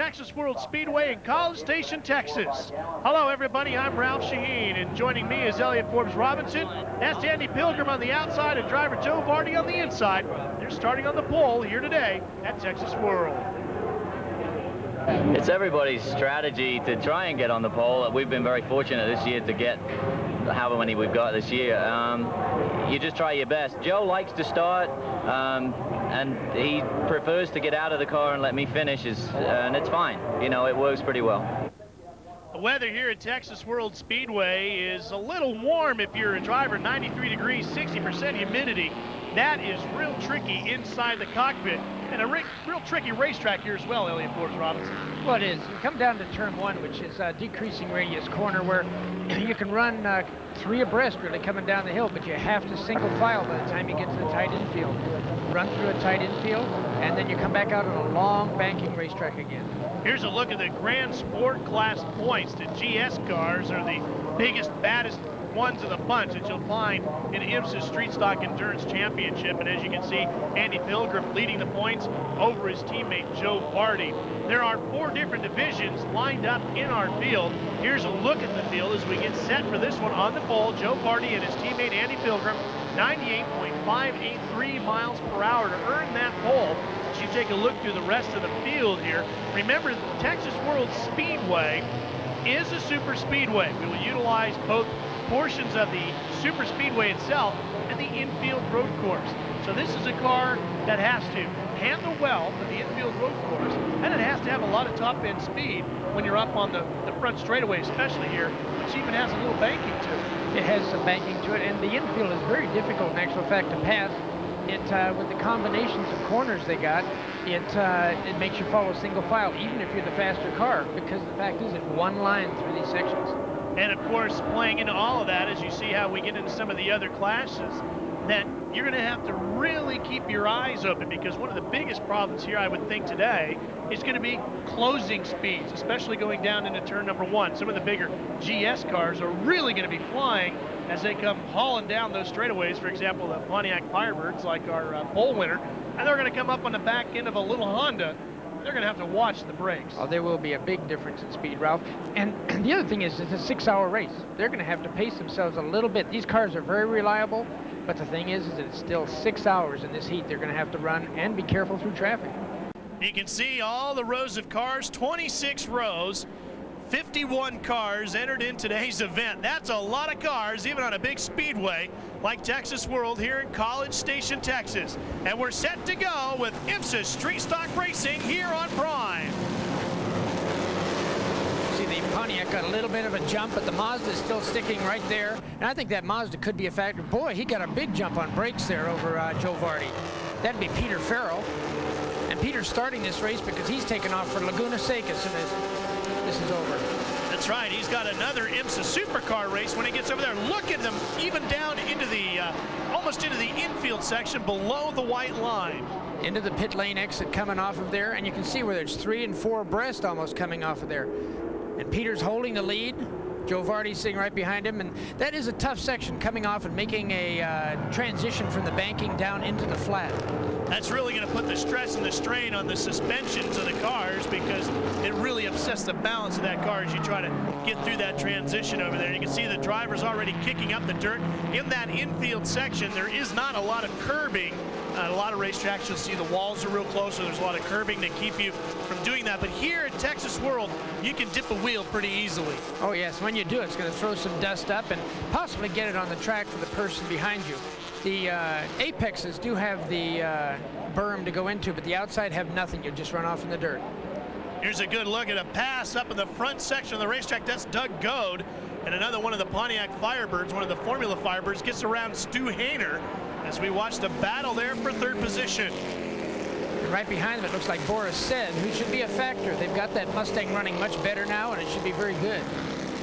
Texas World Speedway in College Station, Texas. Hello, everybody. I'm Ralph Shaheen, and joining me is Elliott Forbes Robinson. That's Andy Pilgrim on the outside and driver Joe Vardy on the inside. They're starting on the pole here today at Texas World. It's everybody's strategy to try and get on the pole. We've been very fortunate this year to get however many we've got this year. You just try your best. Joe likes to start, and he prefers to get out of the car and let me finish, and it's fine. You know, it works pretty well. The weather here at Texas World Speedway is a little warm if you're a driver, 93 degrees, 60% humidity. That is real tricky inside the cockpit, and a real tricky racetrack here as well, Elliott Forbes Robinson. Well, it is. You come down to turn one, which is a decreasing radius corner where you can run 3 abreast really coming down the hill, but you have to single file by the time you get to the tight infield. Run through a tight infield, and then you come back out on a long banking racetrack again. Here's a look at the Grand Sport Class points. The GS cars are the biggest, baddest ones of the bunch that you'll find in IMSA Street Stock Endurance Championship. And as you can see, Andy Pilgrim leading the points over his teammate Joe Vardy. There are 4 different divisions lined up in our field. Here's a look at the field as we get set for this one on the pole. Joe Vardy and his teammate Andy Pilgrim, 98.583 miles per hour to earn that pole. As you take a look through the rest of the field here, remember Texas World Speedway is a super speedway. We will utilize both portions of the super speedway itself and the infield road course. So this is a car that has to handle well for the infield road course, and it has to have a lot of top end speed when you're up on the front straightaway, especially here, which even has a little banking to it. It has some banking to it, and the infield is very difficult in actual fact to pass. It with the combinations of corners they got, it makes you follow single file, even if you're the faster car, because the fact is it's one line through these sections. And of course, playing into all of that, as you see how we get into some of the other classes, that you're going to have to really keep your eyes open, because one of the biggest problems here, I would think today, is going to be closing speeds, especially going down into turn number 1. Some of the bigger GS cars are really going to be flying as they come hauling down those straightaways. For example, the Pontiac Firebirds, like our pole winner, and they're going to come up on the back end of a little Honda. They're going to have to watch the brakes. Oh, there will be a big difference in speed, Ralph. And the other thing is, it's a 6-hour race. They're going to have to pace themselves a little bit. These cars are very reliable, but the thing is that it's still 6 hours in this heat. They're going to have to run and be careful through traffic. You can see all the rows of cars, 26 rows, 51 cars entered in today's event. That's a lot of cars, even on a big speedway like Texas World here in College Station, Texas. And we're set to go with IMSA Street Stock Racing here on Prime. See, the Pontiac got a little bit of a jump, but the Mazda is still sticking right there. And I think that Mazda could be a factor. Boy, he got a big jump on brakes there over Joe Vardy. That'd be Peter Farrell. And Peter's starting this race because he's taken off for Laguna Seca as soon as this is over. That's right. He's got another IMSA supercar race when he gets over there. Look at them, even down into the almost into the infield section below the white line. Into the pit lane exit coming off of there, and you can see where there's 3 and 4 abreast almost coming off of there. And Peter's holding the lead. Joe Vardy's sitting right behind him, and that is a tough section coming off and making a transition from the banking down into the flat. That's really going to put the stress and the strain on the suspensions of the cars, because it really upsets the balance of that car as you try to get through that transition over there. You can see the driver's already kicking up the dirt. In that infield section, there is not a lot of curbing. A lot of racetracks, you'll see the walls are real close, so there's a lot of curbing to keep you from doing that. But here at Texas World, you can dip a wheel pretty easily. Oh, yes. When you do, it's going to throw some dust up and possibly get it on the track for the person behind you. The apexes do have the berm to go into, but the outside have nothing. You just run off in the dirt. Here's a good look at a pass up in the front section of the racetrack. That's Doug Goad. And another one of the Pontiac Firebirds, one of the Formula Firebirds, gets around Stu Hayner as we watch the battle there for 3rd position. And right behind them, it looks like Boris Said, who should be a factor. They've got that Mustang running much better now, and it should be very good.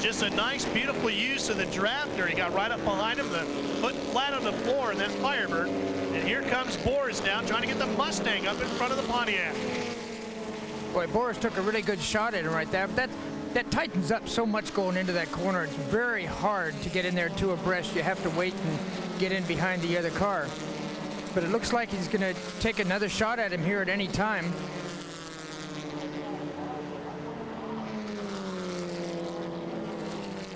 Just a nice, beautiful use of the drafter. He got right up behind him, the foot flat on the floor, and then Firebird. And here comes Boris now, trying to get the Mustang up in front of the Pontiac. Boy, Boris took a really good shot at him right there, but that tightens up so much going into that corner. It's very hard to get in there 2 abreast. You have to wait and get in behind the other car. But it looks like he's going to take another shot at him here at any time.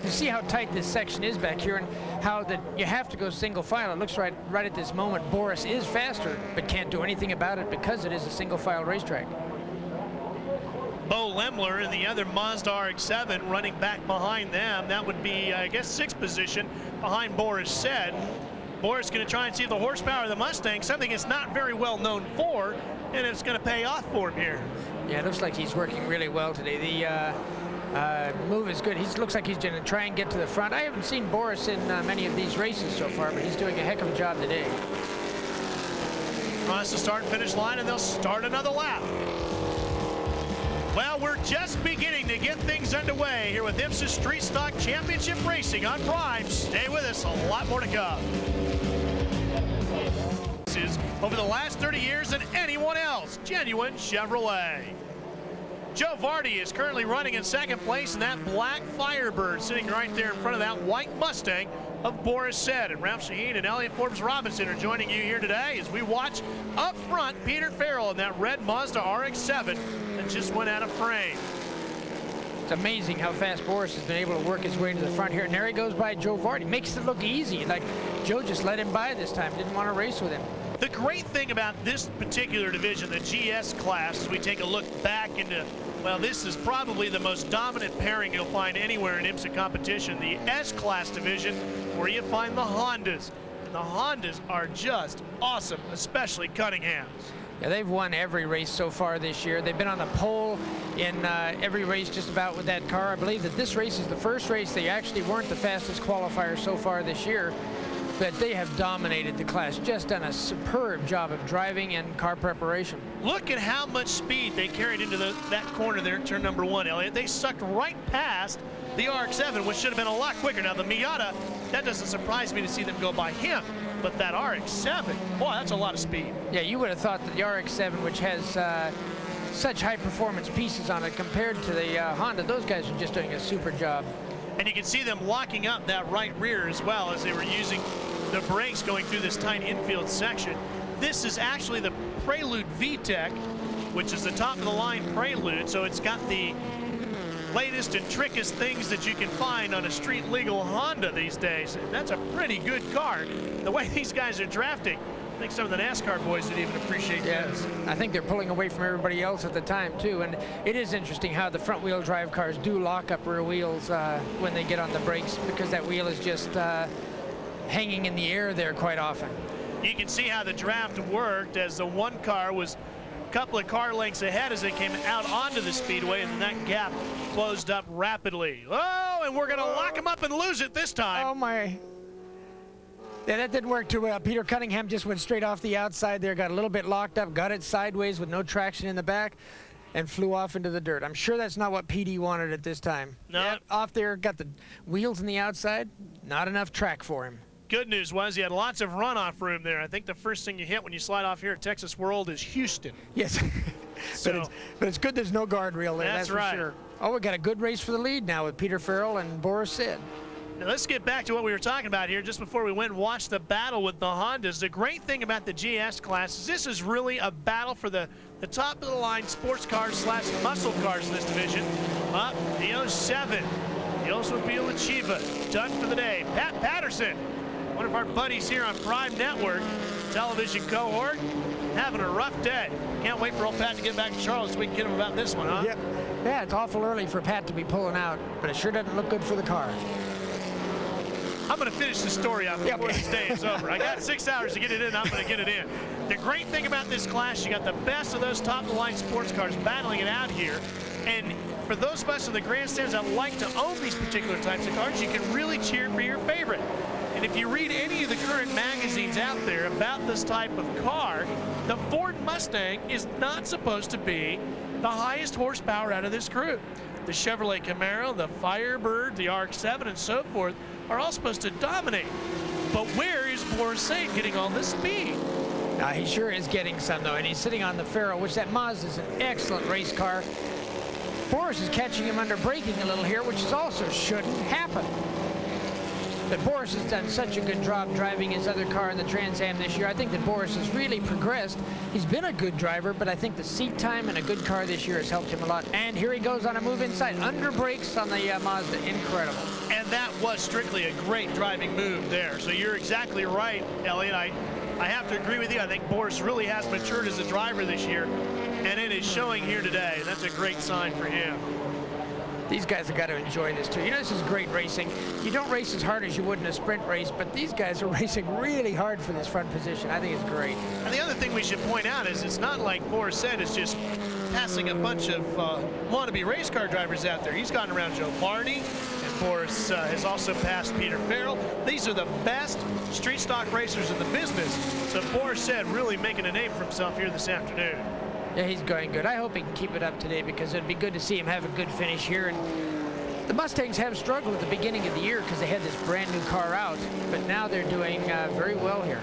You see how tight this section is back here and how that you have to go single file. It looks right at this moment Boris is faster, but can't do anything about it because it is a single file racetrack. Bo Lemler in the other Mazda RX-7 running back behind them. That would be, I guess, 6th position behind Boris Said. Boris going to try and see if the horsepower of the Mustang, something it's not very well known for, and it's going to pay off for him here. Yeah, it looks like he's working really well today. The move is good. He looks like he's going to try and get to the front. I haven't seen Boris in many of these races so far, but he's doing a heck of a job today. Across the start and finish line, and they'll start another lap. Well, we're just beginning to get things underway here with IMSA Street Stock Championship Racing on Prime. Stay with us, a lot more to come. Over the last 30 years than anyone else, genuine Chevrolet. Joe Vardy is currently running in 2nd place in that black Firebird, sitting right there in front of that white Mustang of Boris Said. And Ralph Shaheen and Elliott Forbes Robinson are joining you here today as we watch up front Peter Farrell in that red Mazda RX-7 that just went out of frame. It's amazing how fast Boris has been able to work his way to the front here. And there he goes by Joe Vardy. Makes it look easy. Like Joe just let him by this time. Didn't want to race with him. The great thing about this particular division, the GS class, as we take a look back into, well, this is probably the most dominant pairing you'll find anywhere in IMSA competition, the S-Class division, where you find the Hondas. And the Hondas are just awesome, especially Cunningham's. Yeah, they've won every race so far this year. They've been on the pole in every race just about with that car. I believe that this race is the first race they actually weren't the fastest qualifier so far this year. But they have dominated the class, just done a superb job of driving and car preparation. Look at how much speed they carried into that corner there, turn number 1, Elliott. They sucked right past the RX-7, which should have been a lot quicker. Now, the Miata, that doesn't surprise me to see them go by him. But that RX-7, boy, that's a lot of speed. Yeah, you would have thought that the RX-7, which has such high-performance pieces on it compared to the Honda, those guys are just doing a super job. And you can see them locking up that right rear as well as they were using the brakes going through this tight infield section. This is actually the Prelude VTEC, which is the top-of-the-line Prelude, so it's got the latest and trickiest things that you can find on a street-legal Honda these days. And that's a pretty good car. The way these guys are drafting, I think some of the NASCAR boys would even appreciate this. I think they're pulling away from everybody else at the time, too. And it is interesting how the front-wheel drive cars do lock up rear wheels when they get on the brakes, because that wheel is just hanging in the air there quite often. You can see how the draft worked as the one car was a couple of car lengths ahead as they came out onto the speedway, and then that gap closed up rapidly. Oh, and we're going to lock them up and lose it this time. Oh, my. Yeah, that didn't work too well. Peter Cunningham just went straight off the outside there, got a little bit locked up, got it sideways with no traction in the back, and flew off into the dirt. I'm sure that's not what PD wanted at this time. No. Yeah, off there, got the wheels on the outside, not enough track for him. Good news was he had lots of runoff room there. I think the first thing you hit when you slide off here at Texas World is Houston. Yes, but it's good there's no guardrail there, that's right. for sure. Oh, we got a good race for the lead now with Peter Farrell and Boris Said. Now let's get back to what we were talking about here just before we went and watched the battle with the Hondas. The great thing about the GS class is this is really a battle for the top-of-the-line sports cars / muscle cars in this division. Up the 07, the Oldsmobile Achieva, done for the day. Pat Patterson, one of our buddies here on Prime Network, television cohort, having a rough day. Can't wait for old Pat to get back to Charlotte so we can get him about this one, huh? Yep. Yeah, it's awful early for Pat to be pulling out, but it sure doesn't look good for the car. I'm going to finish the story up before this day is over. I got 6 hours to get it in. I'm going to get it in. The great thing about this class, you got the best of those top-of-the-line sports cars battling it out here. And for those of us in the grandstands that like to own these particular types of cars, you can really cheer for your favorite. And if you read any of the current magazines out there about this type of car, the Ford Mustang is not supposed to be the highest horsepower out of this group. The Chevrolet Camaro, the Firebird, the RX-7, and so forth are all supposed to dominate. But where is Boris Said getting all this speed? He sure is getting some, though, and he's sitting on the Farrell, which that Mazda is an excellent race car. Boris is catching him under braking a little here, which also shouldn't happen. But Boris has done such a good job driving his other car in the Trans Am this year. I think that Boris has really progressed. He's been a good driver, but I think the seat time and a good car this year has helped him a lot. And here he goes on a move inside. Under brakes on the Mazda. Incredible. And that was strictly a great driving move there. So you're exactly right, Elliot. I have to agree with you. I think Boris really has matured as a driver this year, and it is showing here today. That's a great sign for him. These guys have got to enjoy this too. You know, this is great racing. You don't race as hard as you would in a sprint race, but these guys are racing really hard for this front position. I think it's great. And the other thing we should point out is it's not like Boris Said is just passing a bunch of wannabe race car drivers out there. He's gotten around Joe Varney, and Boris has also passed Peter Farrell. These are the best street stock racers in the business. So Boris Said really making a name for himself here this afternoon. Yeah, he's going good. I hope he can keep it up today because it'd be good to see him have a good finish here. And the Mustangs have struggled at the beginning of the year because they had this brand new car out, but now they're doing very well here.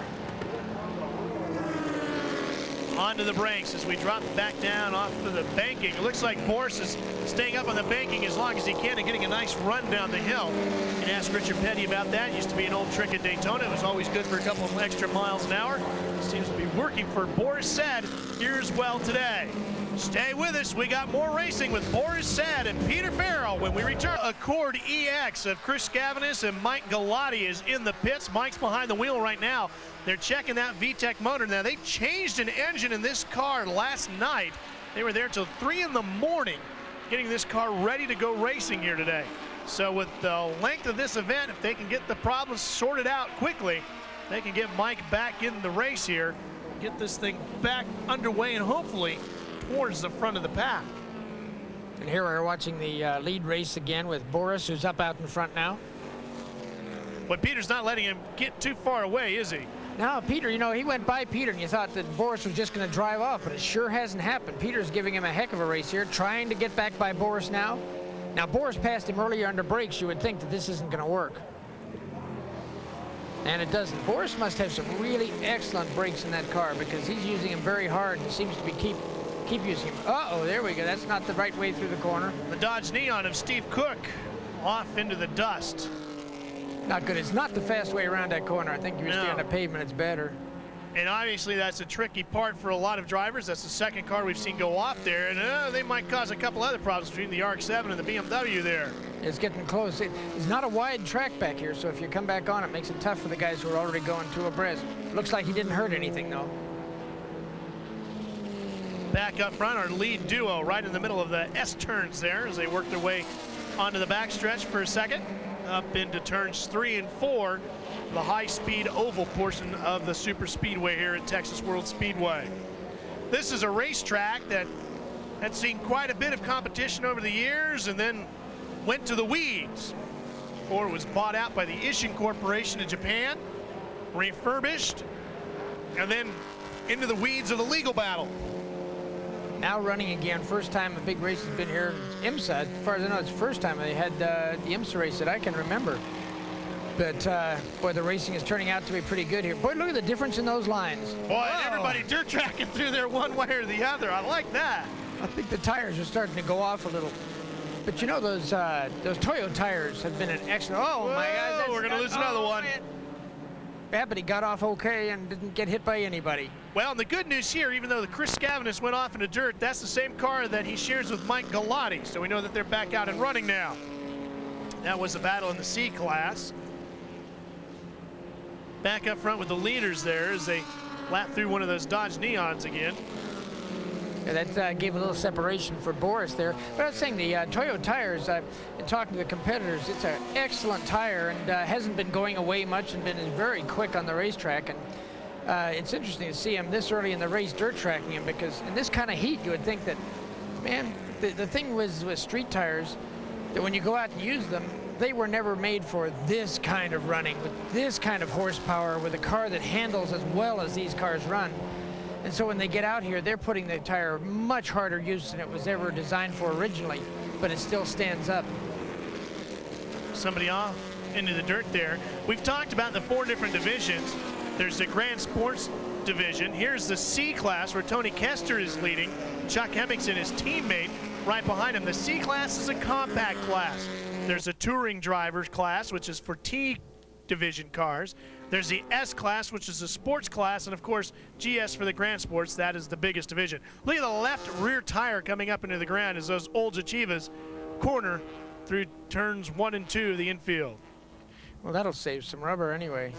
Onto the brakes as we drop back down off of the banking. It looks like Boris is staying up on the banking as long as he can and getting a nice run down the hill. You can ask Richard Petty about that. It used to be an old trick at Daytona. It was always good for a couple of extra miles an hour. It seems to be working for Boris Said here as well today. Stay with us. We got more racing with Boris Said and Peter Farrell when we return. Accord EX of Chris Scavanis and Mike Galati is in the pits. Mike's behind the wheel right now. They're checking that VTEC motor. Now, they changed an engine in this car last night. They were there till 3 in the morning getting this car ready to go racing here today. So with the length of this event, if they can get the problems sorted out quickly, they can get Mike back in the race here, get this thing back underway and hopefully towards the front of the pack. And here we're watching the lead race again with Boris, who's up out in front now. But Peter's not letting him get too far away, is he? No, Peter, you know, he went by Peter and you thought that Boris was just going to drive off, but it sure hasn't happened. Peter's giving him a heck of a race here, trying to get back by Boris now. Now, Boris passed him earlier under brakes. You would think that this isn't going to work. And it doesn't. Boris must have some really excellent brakes in that car because he's using them very hard and seems to be keep using them. Uh-oh, there we go. That's not the right way through the corner. The Dodge Neon of Steve Cook off into the dust. Not good. It's not the fast way around that corner. I think if you stay on the pavement, it's better. And obviously that's a tricky part for a lot of drivers. That's the second car we've seen go off there, and they might cause a couple other problems between the RX-7 and the BMW there. It's getting close. It's not a wide track back here, so if you come back on, it makes it tough for the guys who are already going two abreast. Looks like he didn't hurt anything, though. Back up front, our lead duo right in the middle of the S-turns there as they work their way onto the backstretch for a second. Up into turns 3 and 4, the high-speed oval portion of the super speedway here at Texas World Speedway. This is a racetrack that had seen quite a bit of competition over the years and then went to the weeds before it was bought out by the Ishin Corporation in Japan, refurbished, and then into the weeds of the legal battle. Now running again, first time a big race has been here. IMSA, as far as I know, it's the first time they had the IMSA race that I can remember. But boy, the racing is turning out to be pretty good here. Boy, look at the difference in those lines. Boy, everybody dirt tracking through there one way or the other. I like that. I think the tires are starting to go off a little. But you know, those Toyo tires have been an excellent. Oh my God! We're gonna lose another one. Man. Yeah, but he got off okay and didn't get hit by anybody. Well, and the good news here, even though the Chris Scavanis went off in the dirt, that's the same car that he shares with Mike Galati. So we know that they're back out and running now. That was a battle in the C class. Back up front with the leaders there as they lap through one of those Dodge Neons again. Yeah, that gave a little separation for Boris there. But I was saying the Toyo tires, in talking to the competitors, it's an excellent tire and hasn't been going away much and been very quick on the racetrack. And it's interesting to see him this early in the race dirt tracking him because in this kind of heat, you would think that, man, the thing was with street tires that when you go out and use them, they were never made for this kind of running, with this kind of horsepower, with a car that handles as well as these cars run. And so when they get out here, they're putting the tire much harder use than it was ever designed for originally, but it still stands up. Somebody off into the dirt there. We've talked about the 4 different divisions. There's the Grand Sports division. Here's the C class where Tony Kester is leading. Chuck Hemmingson, his teammate, right behind him. The C class is a compact class. There's a touring drivers class, which is for division cars. There's the S class, which is the sports class, and of course GS for the Grand Sports. That is the biggest division. Look at the left rear tire coming up into the ground as those old Achivas corner through turns 1 and 2 of the infield. Well, that'll save some rubber anyway.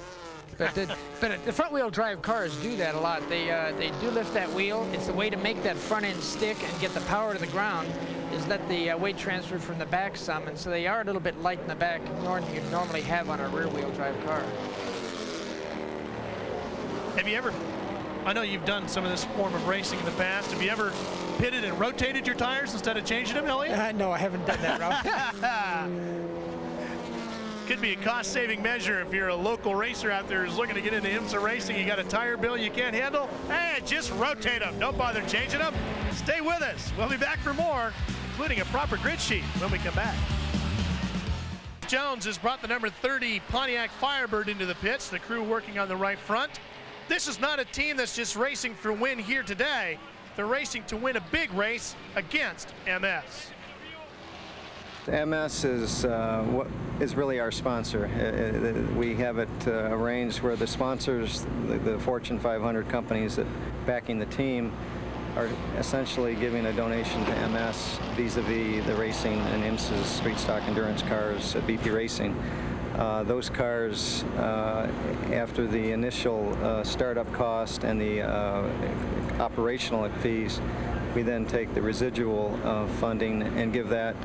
But the front-wheel drive cars do that a lot. They do lift that wheel. It's the way to make that front end stick and get the power to the ground is let the weight transfer from the back some, and so they are a little bit light in the back more than you'd normally have on a rear-wheel drive car. Have you ever, I know you've done some of this form of racing in the past, have you ever pitted and rotated your tires instead of changing them, Elliot? No, I haven't done that, Rob. Could be a cost-saving measure if you're a local racer out there who's looking to get into IMSA racing. You got a tire bill you can't handle? Hey, just rotate them. Don't bother changing them. Stay with us. We'll be back for more, including a proper grid sheet when we come back. Jones has brought the number 30 Pontiac Firebird into the pits, the crew working on the right front. This is not a team that's just racing for win here today. They're racing to win a big race against MS. MS what is really our sponsor. We have it arranged where the sponsors, the Fortune 500 companies that backing the team, are essentially giving a donation to MS vis-a-vis the racing and IMSA's street stock endurance cars at BP Racing. Those cars, after the initial startup cost and the operational fees, we then take the residual funding and give that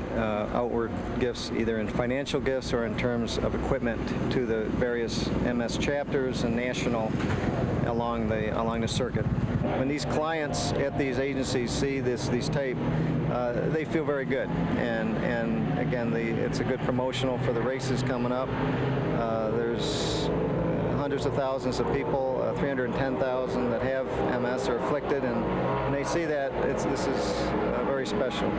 outward gifts, either in financial gifts or in terms of equipment, to the various MS chapters and national along the circuit. When these clients at these agencies see these tape, they feel very good, and again, it's a good promotional for the races coming up. There's hundreds of thousands of people, 310,000 that have MS or afflicted, and when they see that, this is very special.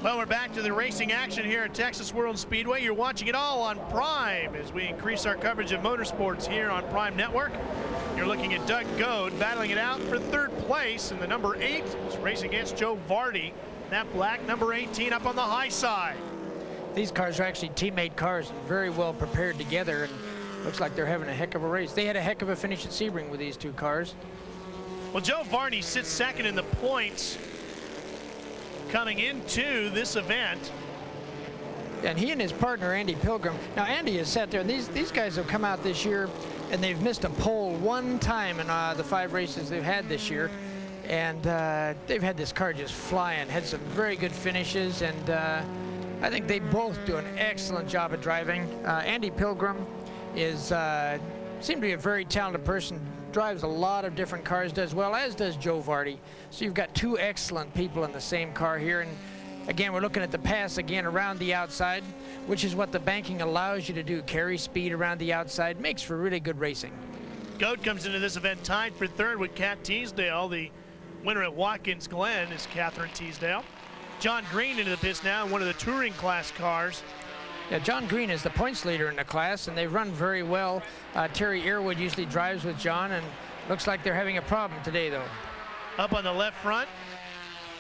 Well, we're back to the racing action here at Texas World Speedway. You're watching it all on Prime as we increase our coverage of motorsports here on Prime Network. You're looking at Doug Goad battling it out for third place, and the number 8 is racing against Joe Vardy. That black number 18 up on the high side. These cars are actually teammate cars, very well prepared together, and looks like they're having a heck of a race. They had a heck of a finish at Sebring with these two cars. Well, Joe Varney sits second in the points coming into this event. And he and his partner, Andy Pilgrim. Now, Andy has sat there, and these guys have come out this year, and they've missed a pole one time in the 5 races they've had this year. And they've had this car just flying, had some very good finishes, and I think they both do an excellent job of driving. Andy Pilgrim seems to be a very talented person, drives a lot of different cars, does well, as does Joe Vardy. So you've got 2 excellent people in the same car here. And again, we're looking at the pass again around the outside, which is what the banking allows you to do. Carry speed around the outside, makes for really good racing. Goad comes into this event tied for third with Kat Teasdale. The winner at Watkins Glen is Catherine Teasdale. John Green into the pits now in one of the touring class cars. Yeah, John Green is the points leader in the class, and they run very well. Terry Earwood usually drives with John, and looks like they're having a problem today, though. Up on the left front,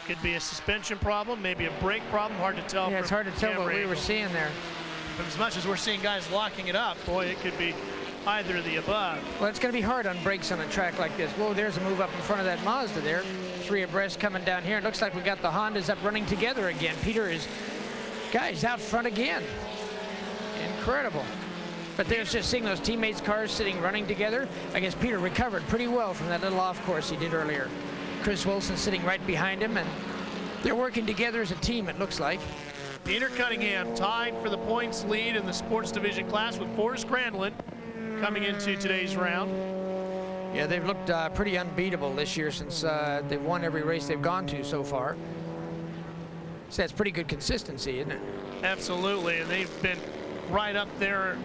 could be a suspension problem, maybe a brake problem. Hard to tell. Yeah, it's hard to tell what we were seeing there. But as much as we're seeing guys locking it up, boy, it could be either of the above. Well, it's going to be hard on brakes on a track like this. Whoa, there's a move up in front of that Mazda there. 3 abreast coming down here. It looks like we got the Hondas up running together again. Peter is, guys, out front again. Incredible. But there's just seeing those teammates' cars sitting running together. I guess Peter recovered pretty well from that little off course he did earlier. Chris Wilson sitting right behind him, and they're working together as a team, it looks like. Peter Cunningham tied for the points lead in the sports division class with Forrest Grandland coming into today's round. Yeah, they've looked pretty unbeatable this year since they've won every race they've gone to so far. So that's pretty good consistency, isn't it? Absolutely, and they've been right up there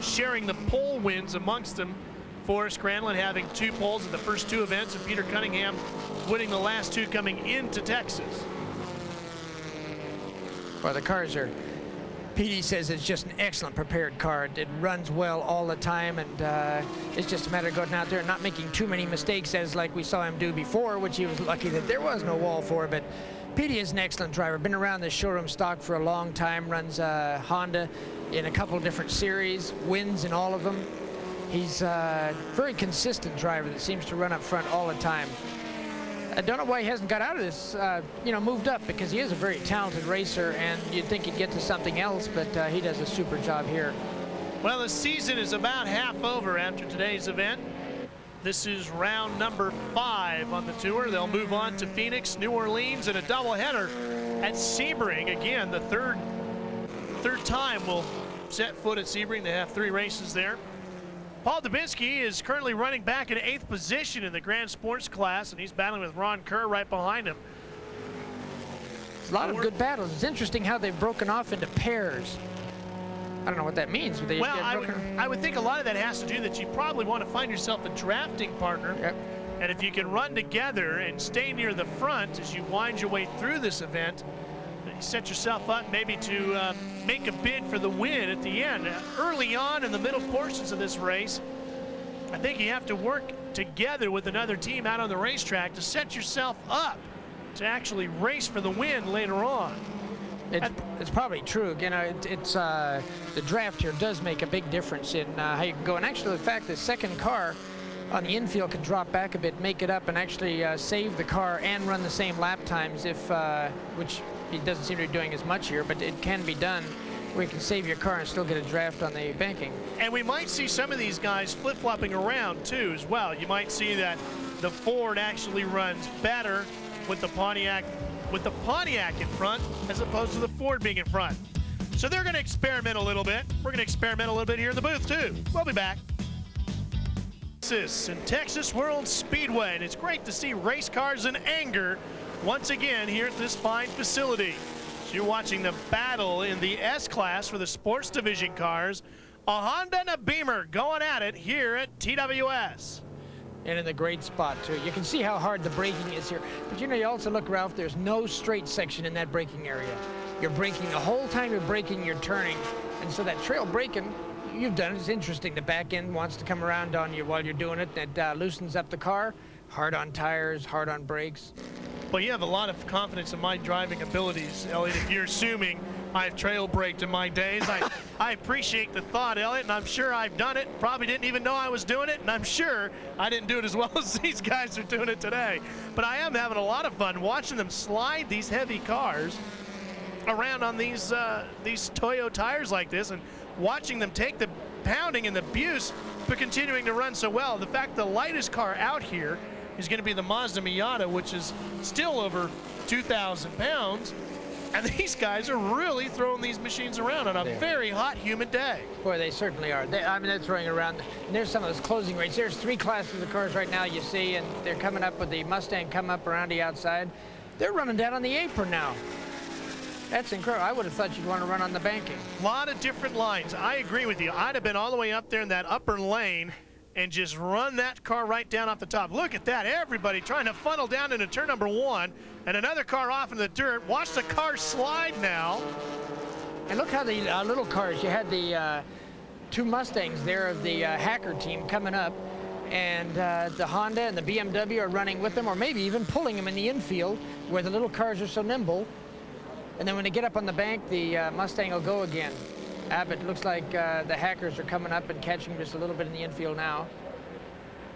sharing the pole wins amongst them. Forrest Grandland having 2 poles in the first 2 events, and Peter Cunningham winning the last 2 coming into Texas. Well, the cars are, PD says it's just an excellent prepared car. It runs well all the time, and it's just a matter of going out there and not making too many mistakes, as like we saw him do before, which he was lucky that there was no wall for. But PD is an excellent driver, been around the showroom stock for a long time, runs Honda, in a couple of different series, wins in all of them. He's a very consistent driver that seems to run up front all the time. I don't know why he hasn't got out of this, moved up, because he is a very talented racer, and you'd think he'd get to something else, but he does a super job here. Well, the season is about half over after today's event. This is round number 5 on the tour. They'll move on to Phoenix, New Orleans, and a doubleheader at Sebring. Again, the third time we'll set foot at Sebring. They have 3 races there. Paul Dubinsky is currently running back in 8th position in the Grand Sports class, and he's battling with Ron Kerr right behind him. A lot of good battles. It's interesting how they've broken off into pairs. I don't know what that means. But well, I would think a lot of that has to do that you probably want to find yourself a drafting partner. Yep. And if you can run together and stay near the front as you wind your way through this event, you set yourself up maybe to make a bid for the win at the end. Early on in the middle portions of this race, I think you have to work together with another team out on the racetrack to set yourself up to actually race for the win later on. It's probably true. You know, the draft here does make a big difference in how you can go. And actually, the fact the second car on the infield can drop back a bit, make it up, and actually save the car and run the same lap times, which he doesn't seem to be doing as much here, but it can be done where you can save your car and still get a draft on the banking. And we might see some of these guys flip-flopping around too as well. You might see that the Ford actually runs better with the Pontiac in front as opposed to the Ford being in front. So they're going to experiment a little bit. We're going to experiment a little bit here in the booth too. We'll be back. Texas and Texas World Speedway, and it's great to see race cars in anger once again here at this fine facility. So you're watching the battle in the S class for the sports division cars. A Honda and a Beamer going at it here at TWS. And in the great spot too. You can see how hard the braking is here. But you know, you also look, Ralph, there's no straight section in that braking area. You're braking the whole time you're braking, you're turning. And so that trail braking, you've done it. It's interesting. The back end wants to come around on you while you're doing it. It loosens up the car. Hard on tires, hard on brakes. Well, you have a lot of confidence in my driving abilities, Elliot, if you're assuming I've trail braked in my days. I appreciate the thought, Elliot, and I'm sure I've done it. Probably didn't even know I was doing it, and I'm sure I didn't do it as well as these guys are doing it today. But I am having a lot of fun watching them slide these heavy cars around on these Toyo tires like this, and watching them take the pounding and the abuse for continuing to run so well. The fact the lightest car out here is going to be the Mazda Miata, which is still over 2,000 pounds. And these guys are really throwing these machines around on a very hot, humid day. Boy, they certainly are. They're throwing around. And there's some of those closing rates. There's 3 classes of cars right now you see, and they're coming up with the Mustang come up around the outside. They're running down on the apron now. That's incredible. I would have thought you'd want to run on the banking. A lot of different lines. I agree with you. I'd have been all the way up there in that upper lane and just run that car right down off the top. Look at that. Everybody trying to funnel down into turn number 1, and another car off in the dirt. Watch the car slide now. And look how the little cars, you had the 2 Mustangs there of the Hacker team coming up, and the Honda and the BMW are running with them, or maybe even pulling them in the infield where the little cars are so nimble. And then when they get up on the bank, the Mustang will go again. Abbott, looks like the Hackers are coming up and catching just a little bit in the infield now.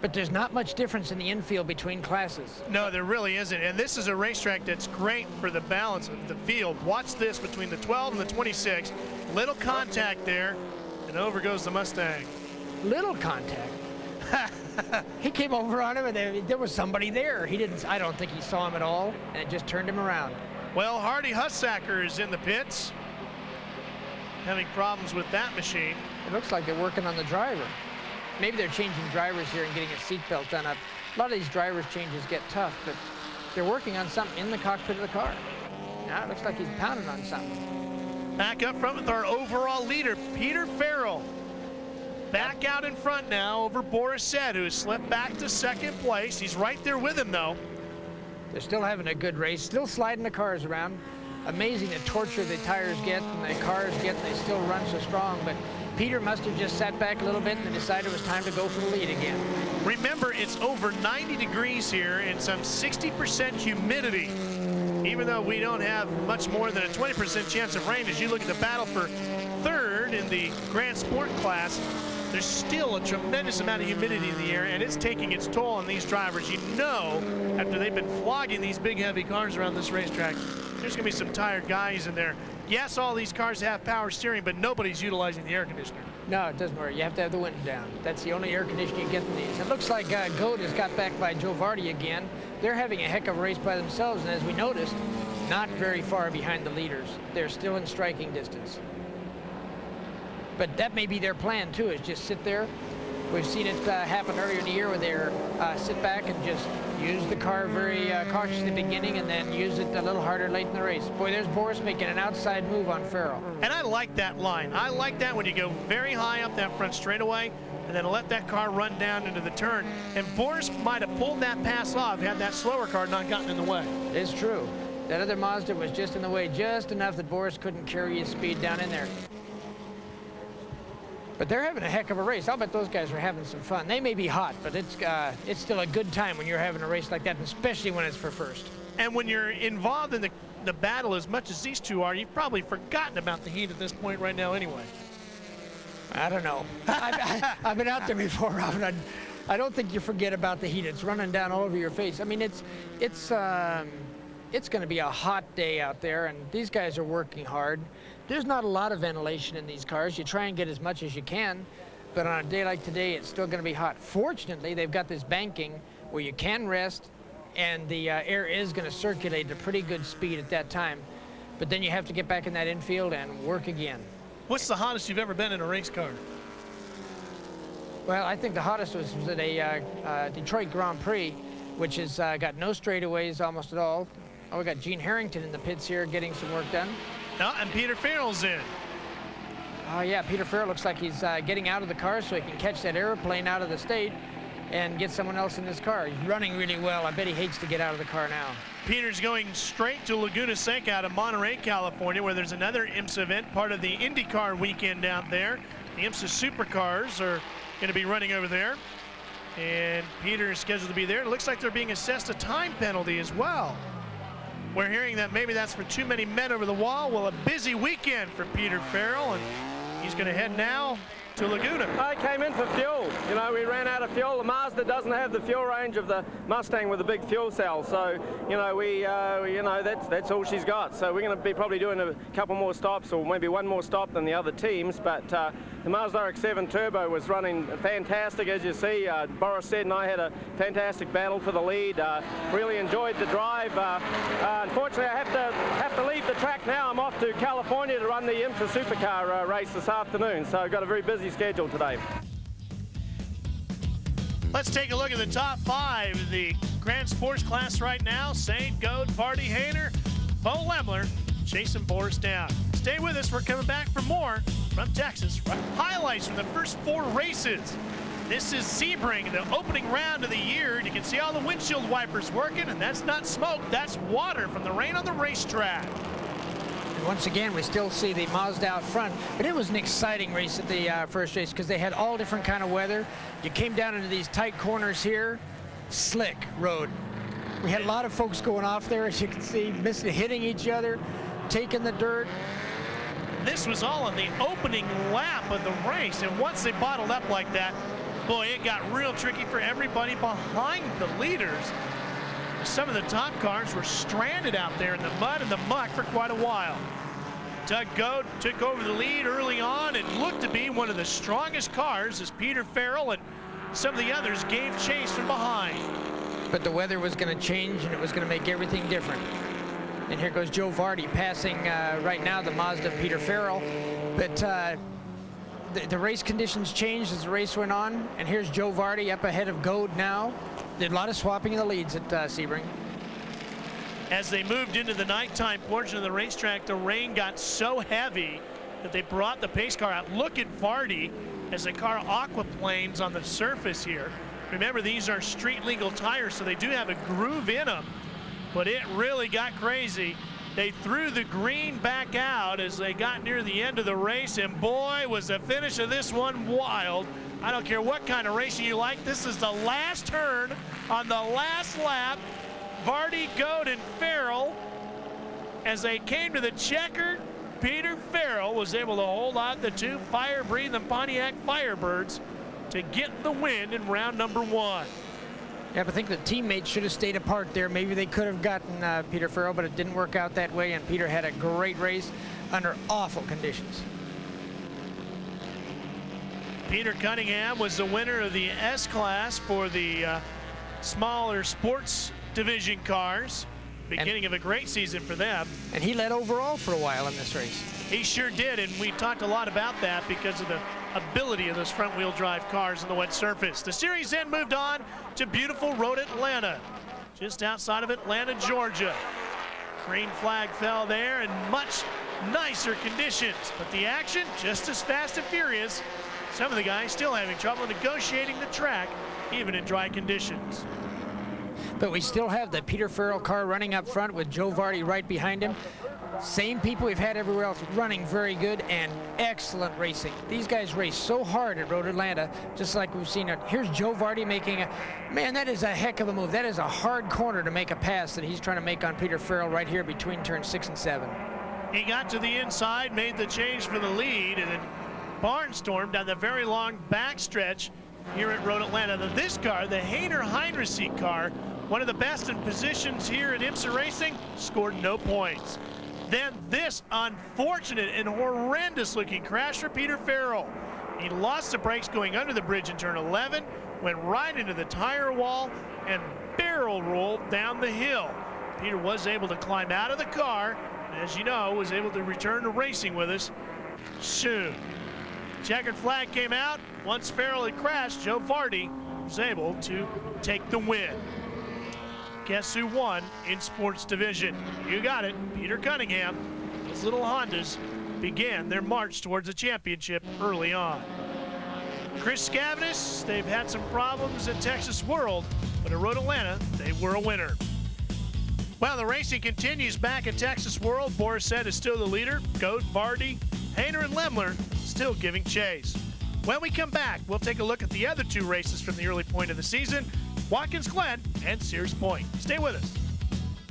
But there's not much difference in the infield between classes. No, there really isn't. And this is a racetrack that's great for the balance of the field. Watch this between the 12 and the 26. Little contact there, and over goes the Mustang. Little contact? He came over on him, and there was somebody there. I don't think he saw him at all, and it just turned him around. Well, Hardy Hussacker is in the pits, having problems with that machine. It looks like they're working on the driver. Maybe they're changing drivers here and getting a seatbelt done up. A lot of these drivers changes get tough, but they're working on something in the cockpit of the car. Now it looks like he's pounding on something. Back up front with our overall leader, Peter Farrell. Back out in front now over Boris Said, who has slipped back to 2nd place. He's right there with him, though. They're still having a good race, still sliding the cars around. Amazing the torture the tires get and the cars get, and they still run so strong. But Peter must have just sat back a little bit and decided it was time to go for the lead again. Remember, it's over 90 degrees here and some 60% humidity. Even though we don't have much more than a 20% chance of rain, as you look at the battle for 3rd, third in the Grand Sport class, there's still a tremendous amount of humidity in the air, and it's taking its toll on these drivers. You know, after they've been flogging these big, heavy cars around this racetrack, there's going to be some tired guys in there. Yes, all these cars have power steering, but nobody's utilizing the air conditioner. No, it doesn't work. You have to have the window down. That's the only air conditioning you get in these. It looks like Goad has got back by Joe Vardy again. They're having a heck of a race by themselves, and as we noticed, not very far behind the leaders. They're still in striking distance. But that may be their plan, too, is just sit there. We've seen it happen earlier in the year where they're sit back and just use the car very cautiously in the beginning and then use it a little harder late in the race. Boy, there's Boris making an outside move on Farrell. And I like that line. I like that when you go very high up that front straightaway and then let that car run down into the turn. And Boris might have pulled that pass off had that slower car not gotten in the way. It's true. That other Mazda was just in the way just enough that Boris couldn't carry his speed down in there. But they're having a heck of a race. I'll bet those guys are having some fun. They may be hot, but it's still a good time when you're having a race like that, especially when it's for first. And when you're involved in the battle as much as these two are, you've probably forgotten about the heat at this point right now anyway. I don't know. I've been out there before, Robin. I don't think you forget about the heat. It's running down all over your face. I mean, it's going to be a hot day out there, and these guys are working hard. There's not a lot of ventilation in these cars. You try and get as much as you can, but on a day like today, it's still going to be hot. Fortunately, they've got this banking where you can rest, and the air is going to circulate at a pretty good speed at that time. But then you have to get back in that infield and work again. What's the hottest you've ever been in a race car? Well, I think the hottest was at a Detroit Grand Prix, which has got no straightaways almost at all. Oh, we got Gene Harrington in the pits here getting some work done. No, and Peter Farrell's in. Oh, yeah, Peter Farrell looks like he's getting out of the car so he can catch that airplane out of the state and get someone else in his car. He's running really well. I bet he hates to get out of the car now. Peter's going straight to Laguna Seca out of Monterey, California, where there's another IMSA event, part of the IndyCar weekend down there. The IMSA supercars are going to be running over there. And Peter is scheduled to be there. It looks like they're being assessed a time penalty as well. We're hearing that maybe that's for too many men over the wall. Well, a busy weekend for Peter Farrell, and he's going to head now to Laguna. I came in for fuel. You know, we ran out of fuel. The Mazda doesn't have the fuel range of the Mustang with a big fuel cell, so you know that's all she's got. So we're going to be probably doing a couple more stops, or maybe one more stop than the other teams. But the Mazda RX-7 Turbo was running fantastic, as you see. Boris Said and I had a fantastic battle for the lead. Really enjoyed the drive. Unfortunately, I have to leave the track now. I'm off to California to run the IMSA Supercar race this afternoon. So I've got a very busy schedule today. Let's take a look at the top five of the Grand Sports class right now. Said, Goad, Vardy, Hayner, Bo Lemler chasing Boris down. Stay with us. We're coming back for more from Texas. Highlights from the first four races. This is Sebring, the opening round of the year. You can see all the windshield wipers working, and that's not smoke, that's water from the rain on the racetrack. Once again, we still see the Mazda out front, but it was an exciting race at the first race because they had all different kind of weather. You came down into these tight corners here, slick road. We had a lot of folks going off there, as you can see, hitting each other, taking the dirt. This was all on the opening lap of the race, and once they bottled up like that, boy, it got real tricky for everybody behind the leaders. Some of the top cars were stranded out there in the mud and the muck for quite a while. Doug Goad took over the lead early on and looked to be one of the strongest cars as Peter Farrell and some of the others gave chase from behind. But the weather was going to change, and it was going to make everything different. And here goes Joe Vardy passing right now the Mazda of Peter Farrell. But the race conditions changed as the race went on, and here's Joe Vardy up ahead of Goad now. Did a lot of swapping of the leads at Sebring. As they moved into the nighttime portion of the racetrack, the rain got so heavy that they brought the pace car out. Look at Vardy as the car aquaplanes on the surface here. Remember, these are street legal tires, so they do have a groove in them, but it really got crazy. They threw the green back out as they got near the end of the race, and boy, was the finish of this one wild. I don't care what kind of racing you like. This is the last turn on the last lap. Vardy, Goad, and Farrell, as they came to the checkered Peter Farrell was able to hold on the two fire-breathing Pontiac Firebirds to get the win in round number 1. Yeah, but I think the teammates should have stayed apart there. Maybe they could have gotten Peter Farrell, but it didn't work out that way, and Peter had a great race under awful conditions. Peter Cunningham was the winner of the S-Class for the smaller sports division cars. Beginning of a great season for them. And he led overall for a while in this race. He sure did, and we talked a lot about that because of the ability of those front-wheel drive cars on the wet surface. The series then moved on to beautiful Road Atlanta, just outside of Atlanta, Georgia. Green flag fell there in much nicer conditions, but the action just as fast and furious. Some of the guys still having trouble negotiating the track, even in dry conditions. But we still have the Peter Farrell car running up front with Joe Vardy right behind him. Same people we've had everywhere else, running very good and excellent racing. These guys race so hard at Road Atlanta, just like we've seen it. Here's Joe Vardy making a, man, that is a heck of a move. That is a hard corner to make a pass that he's trying to make on Peter Farrell right here between turns 6 and 7. He got to the inside, made the change for the lead, and then barnstormed down the very long backstretch here at Road Atlanta. Now this car, the Heinrich car, one of the best in positions here at IMSA Racing, scored no points. Then this unfortunate and horrendous looking crash for Peter Farrell. He lost the brakes going under the bridge in turn 11, went right into the tire wall, and barrel rolled down the hill. Peter was able to climb out of the car, and as you know, was able to return to racing with us soon. Checkered flag came out. Once Farrell had crashed, Joe Vardy was able to take the win. Guess who won in sports division? You got it, Peter Cunningham. His little Hondas began their march towards the championship early on. Chris Scavenus, they've had some problems at Texas World, but at Road Atlanta, they were a winner. Well, the racing continues back at Texas World. Boris Said is still the leader. Goat, Vardy, Hayner, and Lemler still giving chase. When we come back, we'll take a look at the other two races from the early point of the season, Watkins Glen and Sears Point. Stay with us.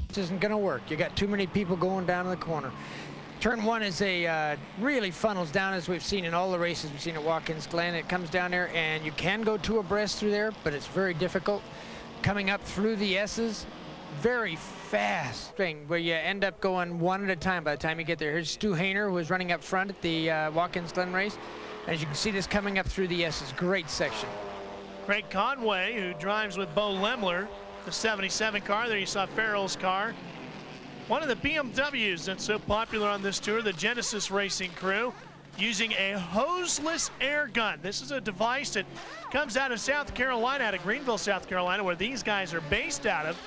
This isn't going to work. You got too many people going down in the corner. Turn 1 is a really funnels down, as we've seen in all the races we've seen at Watkins Glen. It comes down there, and you can go 2 abreast through there, but it's very difficult. Coming up through the S's, very fast thing where you end up going 1 at a time by the time you get there. Here's Stu Hayner, who is running up front at the Watkins Glen race. As you can see, this coming up through the S's, great section. Craig Conway, who drives with Bo Lemler, the 77 car. There you saw Farrell's car. One of the BMWs that's so popular on this tour, the Genesis Racing crew, using a hoseless air gun. This is a device that comes out of South Carolina, out of Greenville, South Carolina, where these guys are based out of.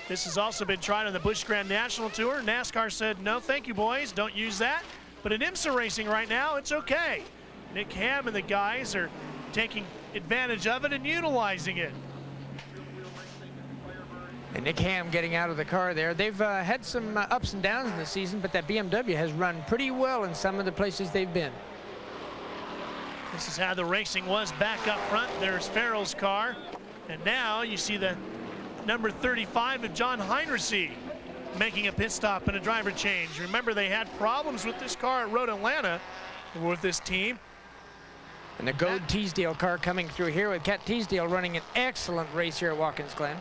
This has also been tried on the Busch Grand National Tour. NASCAR said, no, thank you, boys, don't use that. But in IMSA Racing right now, it's okay. Nick Ham and the guys are taking advantage of it and utilizing it. And Nick Ham getting out of the car there. They've had some ups and downs in the season, but that BMW has run pretty well in some of the places they've been. This is how the racing was back up front. There's Farrell's car. And now you see the number 35 of John Heinrich making a pit stop and a driver change. Remember, they had problems with this car at Road Atlanta with this team. And the Goad Teasdale car coming through here with Cat Teasdale running an excellent race here at Watkins Glen.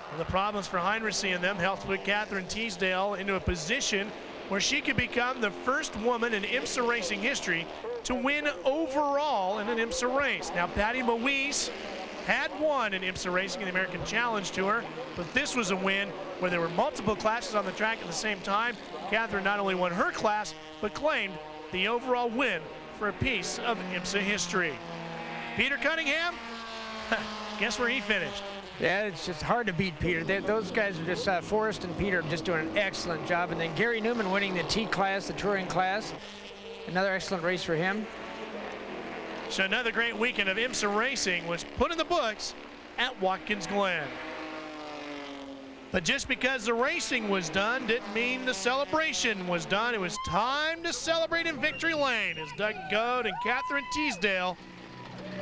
Well, the problems for Heinrich and them helped put Catherine Teasdale into a position where she could become the first woman in IMSA racing history to win overall in an IMSA race. Now, Patty Moise had won in IMSA racing in the American Challenge Tour, but this was a win where there were multiple classes on the track at the same time. Catherine not only won her class, but claimed the overall win for a piece of IMSA history. Peter Cunningham, guess where he finished? Yeah, it's just hard to beat Peter. Those guys are just, Forrest and Peter are just doing an excellent job. And then Gary Newman winning the T class, the touring class. Another excellent race for him. So another great weekend of IMSA racing was put in the books at Watkins Glen. But just because the racing was done didn't mean the celebration was done. It was time to celebrate in Victory Lane as Doug Goad and Catherine Teasdale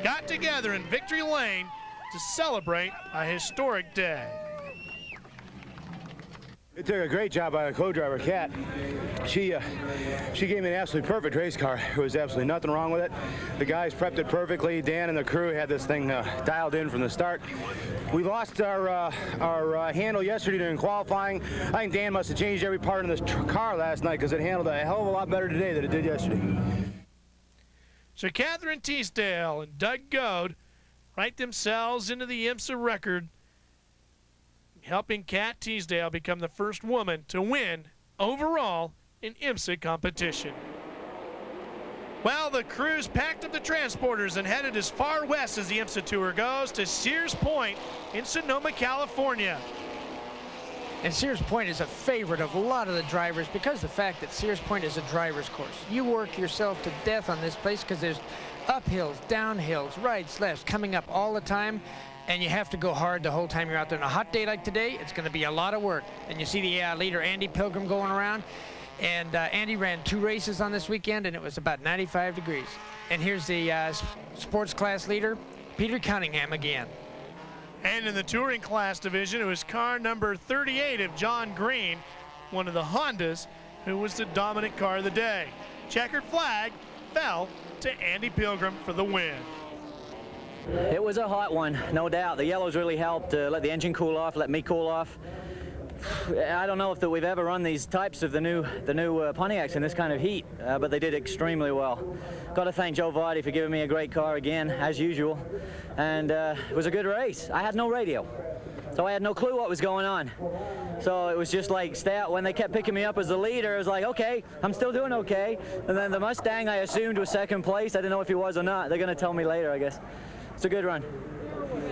got together in Victory Lane to celebrate a historic day. It took a great job by the co-driver, Kat. She gave me an absolutely perfect race car. There was absolutely nothing wrong with it. The guys prepped it perfectly. Dan and the crew had this thing dialed in from the start. We lost our handle yesterday during qualifying. I think Dan must have changed every part in this car last night because it handled a hell of a lot better today than it did yesterday. So Catherine Teasdale and Doug Goad write themselves into the IMSA record, helping Kat Teasdale become the first woman to win overall in IMSA competition. Well, the crews packed up the transporters and headed as far west as the IMSA Tour goes to Sears Point in Sonoma, California. And Sears Point is a favorite of a lot of the drivers because of the fact that Sears Point is a driver's course. You work yourself to death on this place because there's uphills, downhills, rights, lefts coming up all the time. And you have to go hard the whole time you're out there. On a hot day like today, it's going to be a lot of work. And you see the leader, Andy Pilgrim, going around. And Andy ran 2 races on this weekend, and it was about 95 degrees. And here's the sports class leader, Peter Cunningham again. And in the touring class division, it was car number 38 of John Green, one of the Hondas, who was the dominant car of the day. Checkered flag fell to Andy Pilgrim for the win. It was a hot one, no doubt. The yellows really helped let the engine cool off, let me cool off. I don't know if we've ever run these types of the new Pontiacs in this kind of heat, but they did extremely well. Got to thank Joe Vardy for giving me a great car again, as usual. And it was a good race. I had no radio, so I had no clue what was going on. So it was just like, stay out. When they kept picking me up as the leader, it was like, okay, I'm still doing okay. And then the Mustang, I assumed, was second place. I didn't know if he was or not. They're going to tell me later, I guess. It's a good run.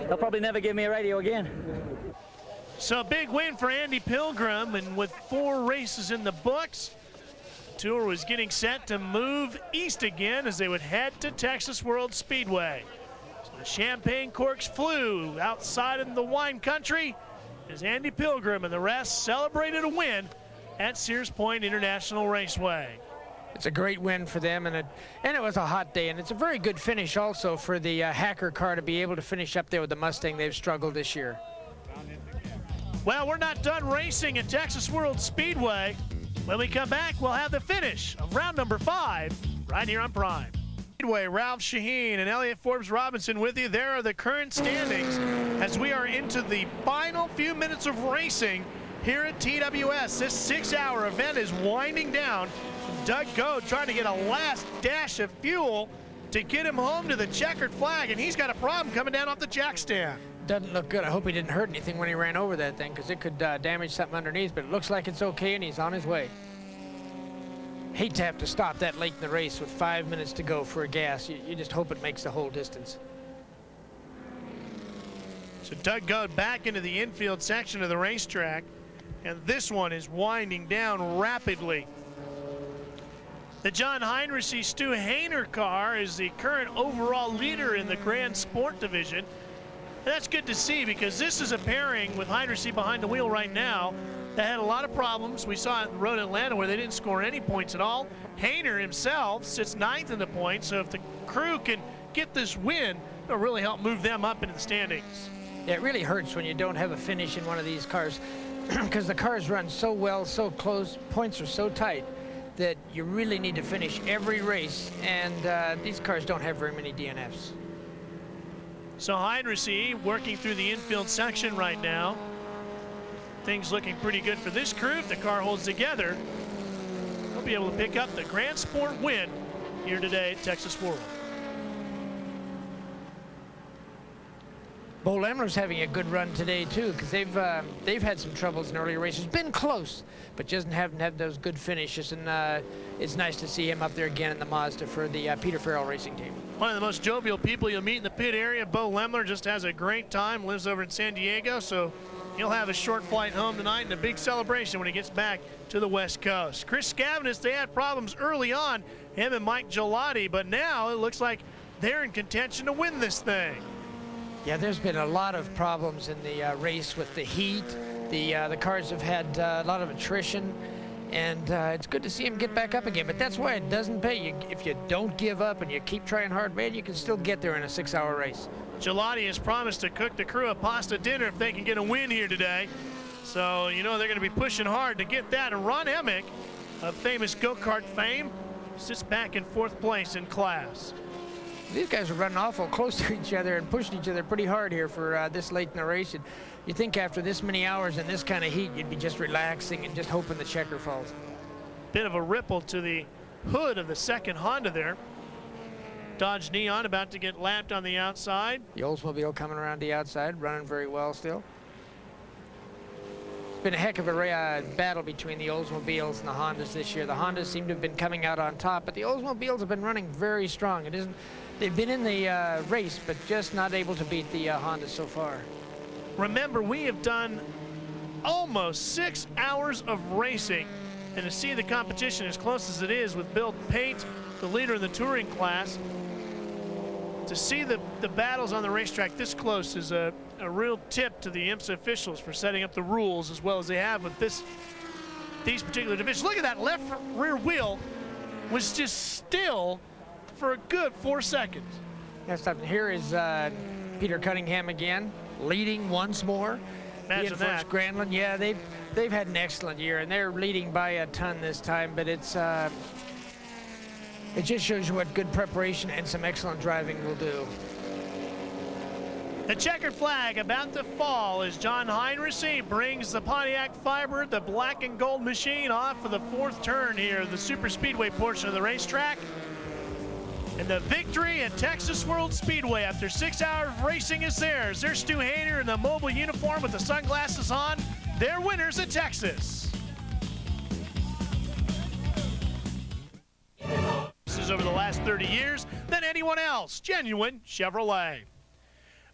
They'll probably never give me a radio again. So a big win for Andy Pilgrim, and with 4 races in the books, the tour was getting set to move east again as they would head to Texas World Speedway. So the champagne corks flew outside in the wine country as Andy Pilgrim and the rest celebrated a win at Sears Point International Raceway. It's a great win for them, and it was a hot day, and it's a very good finish also for the Hacker car to be able to finish up there with the Mustang. They've struggled this year. Well, we're not done racing at Texas World Speedway. When we come back, we'll have the finish of round number 5 right here on Prime. Speedway, Ralph Shaheen and Elliott Forbes Robinson with you. There are the current standings as we are into the final few minutes of racing here at TWS. This 6-hour event is winding down. Doug Goad trying to get a last dash of fuel to get him home to the checkered flag, and he's got a problem coming down off the jack stand. Doesn't look good. I hope he didn't hurt anything when he ran over that thing, because it could damage something underneath, but it looks like it's okay, and he's on his way. Hate to have to stop that late in the race with 5 minutes to go for a gas. You just hope it makes the whole distance. So Doug Goad back into the infield section of the racetrack, and this one is winding down rapidly. The John Heinrichs Stu Hayner car is the current overall leader in the Grand Sport division. And that's good to see, because this is a pairing with Heinrichs behind the wheel right now that had a lot of problems. We saw it in the road in Atlanta where they didn't score any points at all. Hayner himself sits 9th in the points, so if the crew can get this win, it'll really help move them up into the standings. Yeah, it really hurts when you don't have a finish in one of these cars because the cars run so well, so close, points are so tight that you really need to finish every race, and these cars don't have very many DNFs. So Heinrichs working through the infield section right now. Things looking pretty good for this crew. If the car holds together, they'll be able to pick up the Grand Sport win here today at Texas World. Bo Lemler's having a good run today too, because they've had some troubles in earlier races. Been close, but just haven't had those good finishes, and it's nice to see him up there again in the Mazda for the Peter Farrell Racing Team. One of the most jovial people you'll meet in the pit area. Bo Lemler just has a great time, lives over in San Diego, so he'll have a short flight home tonight and a big celebration when he gets back to the West Coast. Chris Scavenus, they had problems early on, him and Mike Gelati, but now it looks like they're in contention to win this thing. Yeah, there's been a lot of problems in the race with the heat. The cars have had a lot of attrition, and it's good to see him get back up again. But that's why it doesn't pay. If you don't give up and you keep trying hard, man, you can still get there in a 6-hour race. Gelati has promised to cook the crew a pasta dinner if they can get a win here today. So, you know, they're going to be pushing hard to get that. And Ron Emick, of famous go-kart fame, sits back in 4th place in class. These guys are running awful close to each other and pushing each other pretty hard here for this late in the race. And you think after this many hours in this kind of heat, you'd be just relaxing and just hoping the checker falls. Bit of a ripple to the hood of the second Honda there. Dodge Neon about to get lapped on the outside. The Oldsmobile coming around the outside, running very well still. It's been a heck of a battle between the Oldsmobiles and the Hondas this year. The Hondas seem to have been coming out on top, but the Oldsmobiles have been running very strong. It isn't. They've been in the race, but just not able to beat the Hondas so far. Remember, we have done almost 6 hours of racing, and to see the competition as close as it is with Bill Pate, the leader in the touring class, to see the battles on the racetrack this close is a real tip to the IMSA officials for setting up the rules as well as they have with these particular divisions. Look at that left rear wheel was just still for a good 4 seconds. Next up here is Peter Cunningham again, leading once more. Imagine that. Granlund, yeah, they've had an excellent year, and they're leading by a ton this time, but it's it just shows you what good preparation and some excellent driving will do. The checkered flag about to fall as John Heinrichs brings the Pontiac Fiber, the black and gold machine, off for the 4th turn here, the super speedway portion of the racetrack. And the victory at Texas World Speedway after 6 hours of racing is theirs. There's Stu Hainer in the mobile uniform with the sunglasses on. They're winners at Texas. Over the last 30 years than anyone else. Genuine Chevrolet.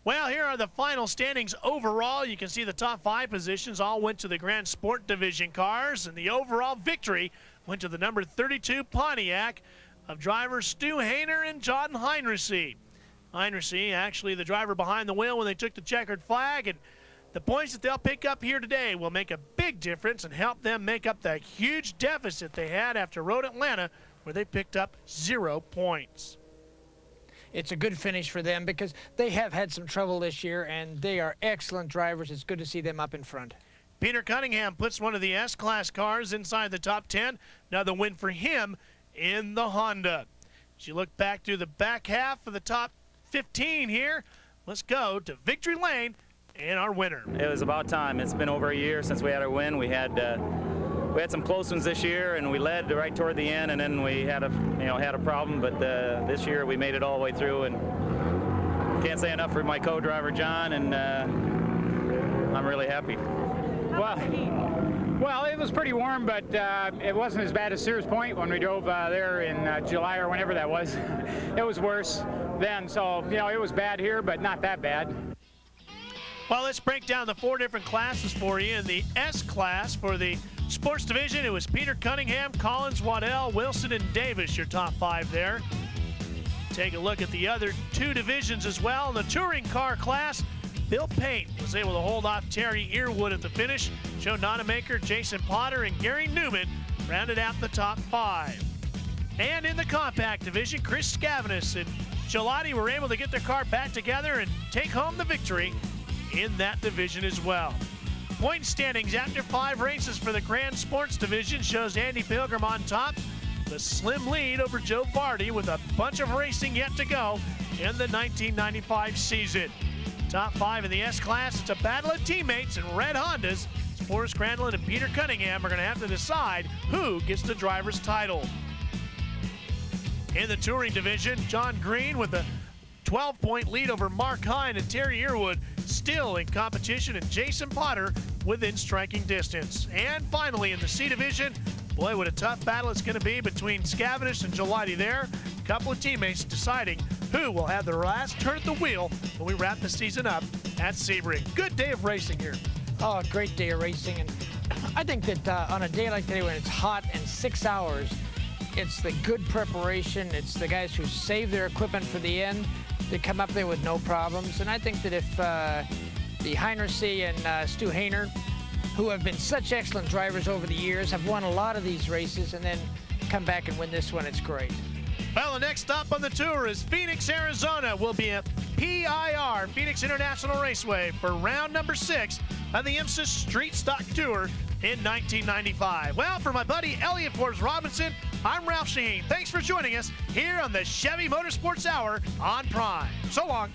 Well, here are the final standings overall. You can see the top 5 positions all went to the Grand Sport Division cars, and the overall victory went to the number 32 Pontiac of drivers Stu Hainer and John Heinrichs. Heinrichs actually the driver behind the wheel when they took the checkered flag, and the points that they'll pick up here today will make a big difference and help them make up that huge deficit they had after Road Atlanta, where they picked up 0 points. It's a good finish for them because they have had some trouble this year, and they are excellent drivers. It's good to see them up in front. Peter Cunningham puts one of the S-Class cars inside the top 10. Another win for him in the Honda. As you look back through the back half of the top 15 here, let's go to Victory Lane and our winner. It was about time. It's been over a year since we had our win. We had some close ones this year, and we led right toward the end, and then we had a problem. But this year we made it all the way through, and can't say enough for my co-driver John, and I'm really happy. Well, it was pretty warm, but it wasn't as bad as Sears Point when we drove there in July or whenever that was. It was worse then, so it was bad here, but not that bad. Well, let's break down the 4 different classes for you. In the S class for the sports division, it was Peter Cunningham, Collins, Waddell, Wilson, and Davis, your top 5 there. Take a look at the other 2 divisions as well. In the touring car class, Bill Pate was able to hold off Terry Earwood at the finish. Joe Nonamaker, Jason Potter, and Gary Newman rounded out the top 5. And in the compact division, Chris Scavenus and Gelati were able to get their car back together and take home the victory in that division as well. Point standings after 5 races for the Grand Sports division shows Andy Pilgrim on top. The slim lead over Joe Vardy with a bunch of racing yet to go in the 1995 season. Top 5 in the S-Class, it's a battle of teammates in red Hondas. Forrest Granlund and Peter Cunningham are going to have to decide who gets the driver's title. In the touring division, John Green with a 12-point lead over Mark Hine and Terry Earwood still in competition, and Jason Potter within striking distance. And finally in the C division, boy, what a tough battle it's going to be between Scavenus and Gelati there. A couple of teammates deciding who will have the last turn at the wheel when we wrap the season up at Sebring. Good day of racing here. Oh, a great day of racing, and I think that on a day like today when it's hot and 6 hours, it's the good preparation. It's the guys who save their equipment for the end. They come up there with no problems, and I think that if the Heinrichs and Stu Hainer, who have been such excellent drivers over the years, have won a lot of these races and then come back and win this one, it's great. Well, the next stop on the tour is Phoenix, Arizona. We'll be PIR, Phoenix International Raceway, for round number 6 of the IMSA Street Stock Tour in 1995. Well, for my buddy Elliot Forbes Robinson, I'm Ralph Shaheen. Thanks for joining us here on the Chevy Motorsports Hour on Prime. So long.